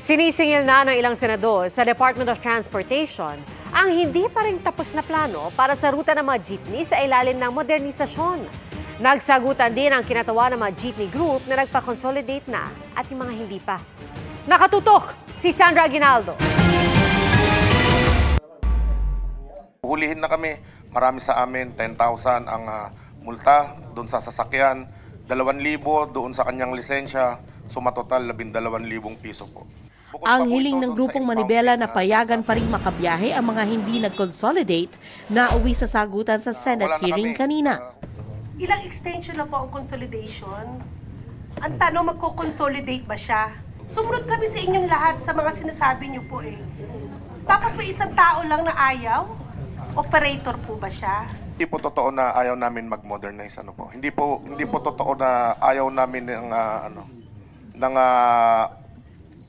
Sinisingil na ng ilang senador sa Department of Transportation ang hindi pa rin tapos na plano para sa ruta ng mga jeepney sa ilalim ng modernisasyon. Nagsagutan din ang kinatawa ng mga jeepney group na nagpa-consolidate na at yung mga hindi pa. Nakatutok si Sandra Aguinaldo. Hulihin na kami. Marami sa amin, 10,000 ang multa doon sa sasakyan, 2,000 doon sa kanyang lisensya, sumatotal 12,000 piso po. Ang hiling ng grupong Manibela na payagan pa rin makabiyahe ang mga hindi nag-consolidate na uwi sa sagutan sa Senate hearing kanina. Ilang extension na po ang consolidation? Ang tanong, magko-consolidate ba siya? Sumunod kami sa inyong lahat sa mga sinasabi niyo po eh. Tapos may isang tao lang na ayaw? Operator po ba siya? Hindi po totoo na ayaw namin mag-modernize Hindi po totoo na ayaw namin ng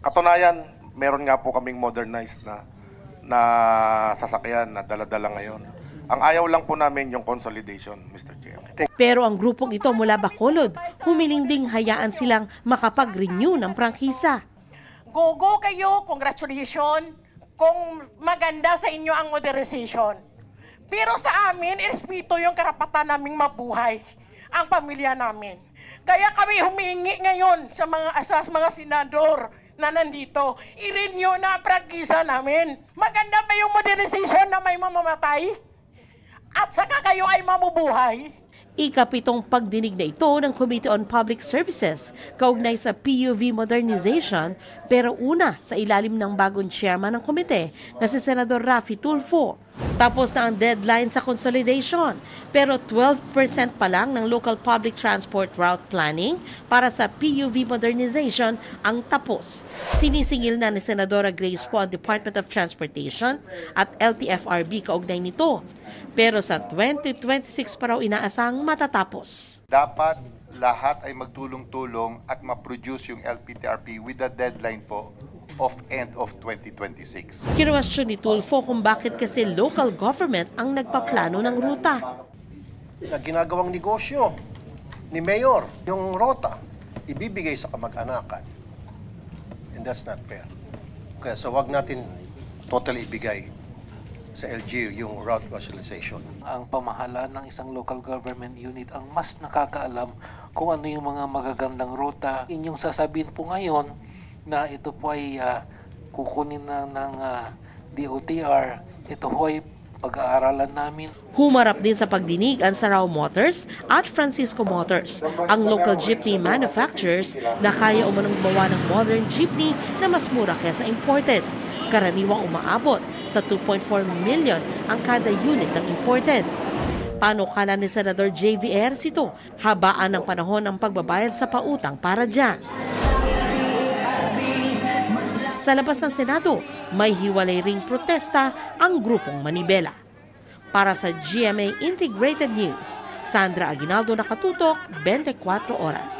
katunayan. Meron nga po kaming modernized na sasakyan na dala-dala ngayon. Ang ayaw lang po namin yung consolidation, Mr. Chair. Pero ang grupong ito mula Bacolod, humiling ding hayaan silang makapag-renew ng prangkisa. Go kayo, congratulations, kung maganda sa inyo ang modernization. Pero sa amin, irespeto yung karapatan naming mabuhay, ang pamilya namin. Kaya kami humingi ngayon sa mga senador na nandito, i-renew na ang prangkisa namin. Maganda ba yung modernization na may mamamatay? At saka kayo ay mamubuhay? Ikapitong pagdinig na ito ng Committee on Public Services kaugnay sa PUV modernization, pero una sa ilalim ng bagong chairman ng komite na si Senador Raffy Tulfo. Tapos na ang deadline sa consolidation, pero 12% pa lang ng local public transport route planning para sa PUV modernization ang tapos. Sinisingil na ni Senadora Grace po ang Department of Transportation at LTFRB kaugnay nito. Pero sa 2026 pa raw inaasang matatapos. Dapat lahat ay magtulong-tulong at ma-produce yung LPTRP with a deadline po of end of 2026. Kinwestiyon ni Tulfo kung bakit kasi local government ang nagpaplano ng ruta. Na ginagawang negosyo ni Mayor, yung rota, ibibigay sa kamag-anakan. And that's not fair. Kaya so wag natin totally ibigay sa LGU yung route rationalization. Ang pamahalaan ng isang local government unit ang mas nakakaalam kung ano yung mga magagandang ruta. Inyong sasabihin po ngayon na ito po ay kukunin na ng DOTR. Ito po ay pag-aaralan namin. Humarap din sa pagdinig ang Sarao Motors at Francisco Motors, ang local jeepney manufacturers na kaya umanong gumawa ng modern jeepney na mas mura kaysa imported. Karaniwang umaabot sa 2.4 million ang kada unit ng imported. Panukala ni Senador J.V. Ejercito, habaan ng panahon ng pagbabayad sa pautang para dyan. Sa labas ng Senado, may hiwalay ring protesta ang grupong Manibela. Para sa GMA Integrated News, Sandra Aguinaldo, nakatutok, 24 oras.